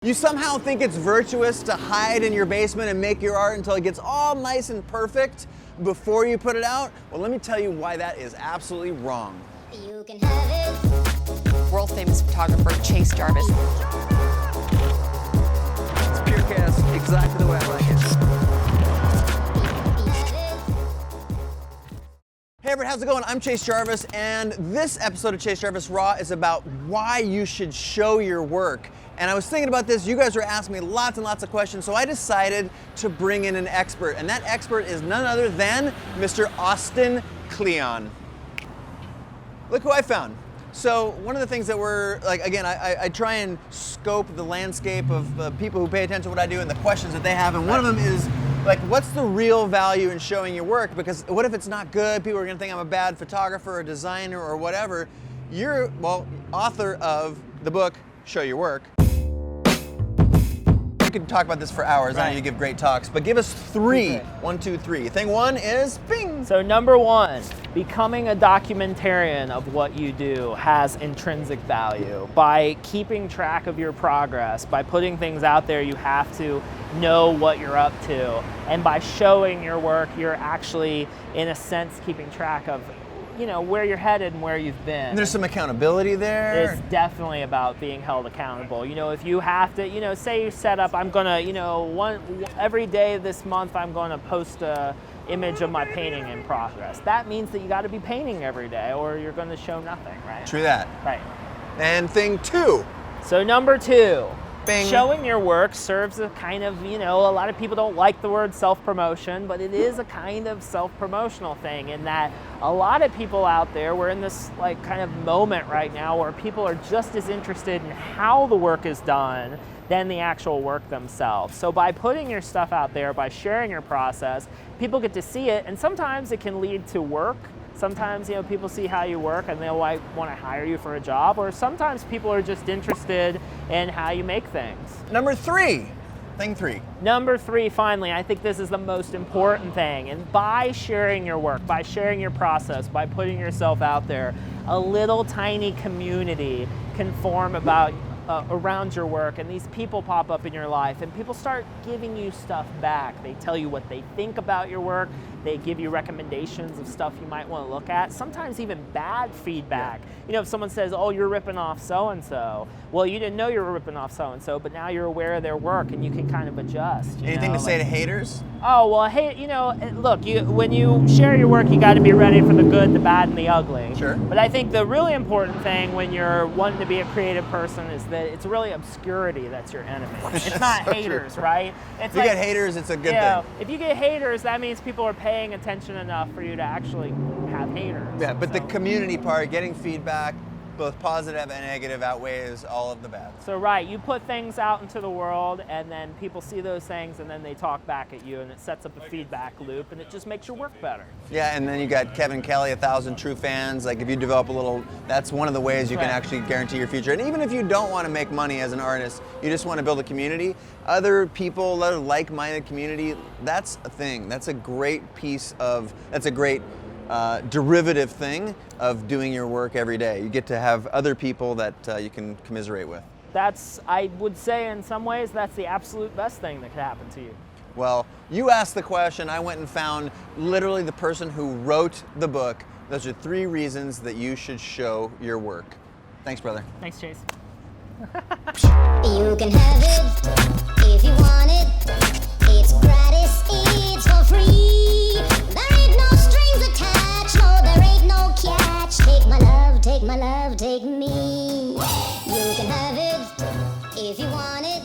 You somehow think it's virtuous to hide in your basement and make your art until it gets all nice and perfect before you put it out? Well, let me tell you why that is absolutely wrong. You can have it. World famous photographer Chase Jarvis. It's pure chaos, exactly the way I like it. Hey everybody, how's it going? I'm Chase Jarvis, and this episode of Chase Jarvis Raw is about why you should show your work. And I was thinking about this, you guys were asking me lots and lots of questions, so I decided to bring in an expert, and that expert is none other than Mr. Austin Kleon. Look who I found. So one of the things that we're, like, again, I try and scope the landscape of people who pay attention to what I do and the questions that they have, and one of them is, like, what's the real value in showing your work? Because what if it's not good? People are gonna think I'm a bad photographer or designer or whatever. You're, well, author of the book, Show Your Work. We could talk about this for hours. I know you give great talks, but give us three. 1, 2, 3. Thing one is bing. So number one, becoming a documentarian of what you do has intrinsic value. By keeping track of your progress, by putting things out there, you have to know what you're up to. And by showing your work, you're actually, in a sense, keeping track of, you know, where you're headed and where you've been. And there's some accountability there. It's definitely about being held accountable. You know, if you have to, you know, say you set up, I'm gonna, you know, every day this month I'm gonna post a image of my painting in progress. That means that you gotta be painting every day or you're gonna show nothing, right? True that. Right. And thing two. So number two, bing. Showing your work serves a kind of, you know, a lot of people don't like the word self-promotion, but it is a kind of self-promotional thing in that a lot of people out there, we're in this like kind of moment right now where people are just as interested in how the work is done than the actual work themselves. So by putting your stuff out there, by sharing your process, people get to see it, and sometimes it can lead to work. Sometimes, you know, people see how you work and they'll like want to hire you for a job, or sometimes people are just interested in how you make things. Number three. Thing three. Number three, finally, I think this is the most important thing. And by sharing your work, by sharing your process, by putting yourself out there, a little tiny community can form around your work, and these people pop up in your life and people start giving you stuff back. They tell you what they think about your work. They give you recommendations of stuff you might want to look at, sometimes even bad feedback. You know, if someone says, oh, you're ripping off so-and-so, well, you didn't know you were ripping off so-and-so, but now you're aware of their work and you can kind of adjust. Anything to say to haters? Oh, well, hey, you know, look, when you share your work, you got to be ready for the good, the bad, and the ugly. Sure. But I think the really important thing when you're wanting to be a creative person is that it's really obscurity that's your enemy. It's not so haters, true. right? If you get haters, it's a good thing. If you get haters, that means people are paying attention enough for you to actually have haters. Yeah, but the community part, getting feedback, both positive and negative, outweighs all of the bad. So right, you put things out into the world and then people see those things and then they talk back at you and it sets up a feedback loop and it just makes your work better. Yeah, and then you got Kevin Kelly, 1,000 True Fans. Like if you develop a little, that's one of the ways you can actually guarantee your future. And even if you don't want to make money as an artist, you just want to build a community, other people, other like-minded community, that's a thing. That's a great that's a great derivative thing of doing your work every day. You get to have other people that you can commiserate with. I would say in some ways, that's the absolute best thing that could happen to you. Well, you asked the question, I went and found literally the person who wrote the book. Those are 3 reasons that you should show your work. Thanks, brother. Thanks, Chase. You can have it if you want it. It's gratis, it's for free. There ain't no strings attached, no, there ain't no catch. Take my love, take my love, take me. You can have it if you want it.